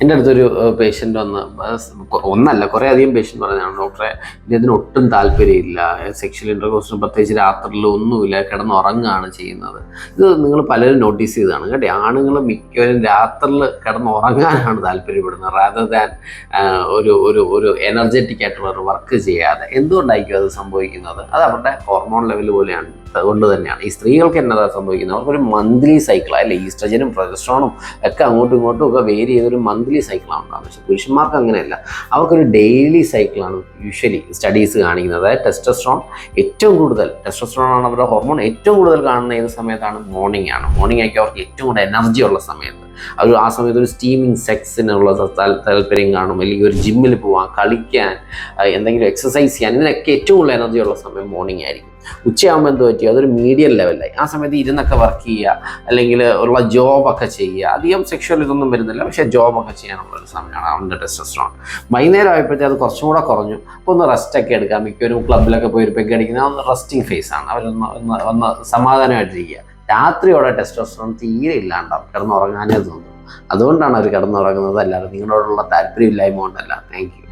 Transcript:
എൻ്റെ അടുത്തൊരു പേഷ്യൻ്റ് ഒന്നല്ല കുറേ അധികം പേഷ്യൻ്റ് പറഞ്ഞതാണ്, ഡോക്ടറെ ഇതിന് ഒട്ടും താല്പര്യമില്ല, സെക്ഷൽ ഇൻ്റർകോഴ്സിന് പ്രത്യേകിച്ച് രാത്രിയിൽ ഒന്നുമില്ല, കിടന്നുറങ്ങുകയാണ് ചെയ്യുന്നത്. ഇത് നിങ്ങൾ പലരും നോട്ടീസ് ചെയ്തതാണ് കേട്ടോ. ആണുങ്ങൾ മിക്കവരും രാത്രിയിൽ കിടന്നുറങ്ങാനാണ് താല്പര്യപ്പെടുന്നത്, റാദർ ദാൻ ഒരു ഒരു ഒരു എനർജറ്റിക് ആയിട്ടുള്ള ഒരു വർക്ക് ചെയ്യാതെ. എന്തുകൊണ്ടായിരിക്കും അത് സംഭവിക്കുന്നത്? അത് അവരുടെ ഹോർമോൺ ലെവൽ പോലെയാണ്. അതുകൊണ്ട് തന്നെയാണ് ഈ സ്ത്രീകൾക്ക് എന്നതാ സംഭവിക്കുന്നത്, അവർക്കൊരു മന്ത്ലി സൈക്കിളാണ് അല്ലേ, ഈസ്ട്രജനും പ്രൊജസ്ട്രോണും ഒക്കെ അങ്ങോട്ടും ഇങ്ങോട്ടും ഒക്കെ വേരി ചെയ്തൊരു മന്ത്ലി സൈക്കിളാണ് ഉണ്ടാകുന്നത്. പക്ഷേ പുരുഷന്മാർക്ക് അങ്ങനെയല്ല, അവർക്കൊരു ഡെയിലി സൈക്കിളാണ് യൂഷ്വലി സ്റ്റഡീസ് കാണിക്കുന്നത്. അതായത് ടെസ്റ്റോസ്റ്ററോൺ ഏറ്റവും കൂടുതൽ, ടെസ്റ്റോസ്റ്ററോൺ ആണ് അവരുടെ ഹോർമോൺ ഏറ്റവും കൂടുതൽ കാണുന്ന ഏത് സമയത്താണ്? മോർണിംഗ് ആണ്. മോർണിംഗ് ആക്കി അവർക്ക് ഏറ്റവും കൂടുതൽ എനർജി ഉള്ള സമയത്ത്. അത് ആ സമയത്ത് ഒരു സ്റ്റീമിങ് സെക്സിനുള്ള താല്പര്യം കാണും, അല്ലെങ്കിൽ ഒരു ജിമ്മിൽ പോകാൻ, കളിക്കാൻ, എന്തെങ്കിലും എക്സസൈസ് ചെയ്യാൻ, ഇതിനൊക്കെ ഏറ്റവും കൂടുതൽ എനർജി ഉള്ള സമയം മോർണിംഗ് ആയിരിക്കും. ഉച്ചയാകുമ്പോൾ എന്ത് പറ്റി? അതൊരു മീഡിയം ലെവലായി. ആ സമയത്ത് ഇരുന്നൊക്കെ വർക്ക് ചെയ്യുക, അല്ലെങ്കിൽ ഉള്ള ജോബൊക്കെ ചെയ്യുക, അധികം സെക്ഷൽ ഇതൊന്നും വരുന്നില്ല, പക്ഷേ ജോബൊക്കെ ചെയ്യാനുള്ളൊരു സമയമാണ് അവൻ്റെ ടെസ്റ്റോസ്റ്ററോൺ. വൈകുന്നേരം ആയപ്പോഴത്തേക്ക് അത് കുറച്ചും കൂടെ കുറഞ്ഞു. അപ്പോൾ ഒന്ന് റെസ്റ്റൊക്കെ എടുക്കാം. മിക്കവരും ക്ലബിലൊക്കെ പോയി ഒരു പെഗ് അടിക്കുന്ന ഒന്ന് റെസ്റ്റിംഗ് ഫേസാണ്, ഒന്ന് സമാധാനമായിട്ടിരിക്കുക. രാത്രിയോടെ ടെസ്റ്റോസ്റ്ററോൺ തീരെ ഇല്ലാണ്ടാവും, കിടന്നുറങ്ങാനേ തോന്നും. അതുകൊണ്ടാണ് അവർ കിടന്നുറങ്ങുന്നത്, അല്ലാതെ നിങ്ങളോടുള്ള താല്പര്യമില്ലായ്മ കൊണ്ടല്ല. Thank you.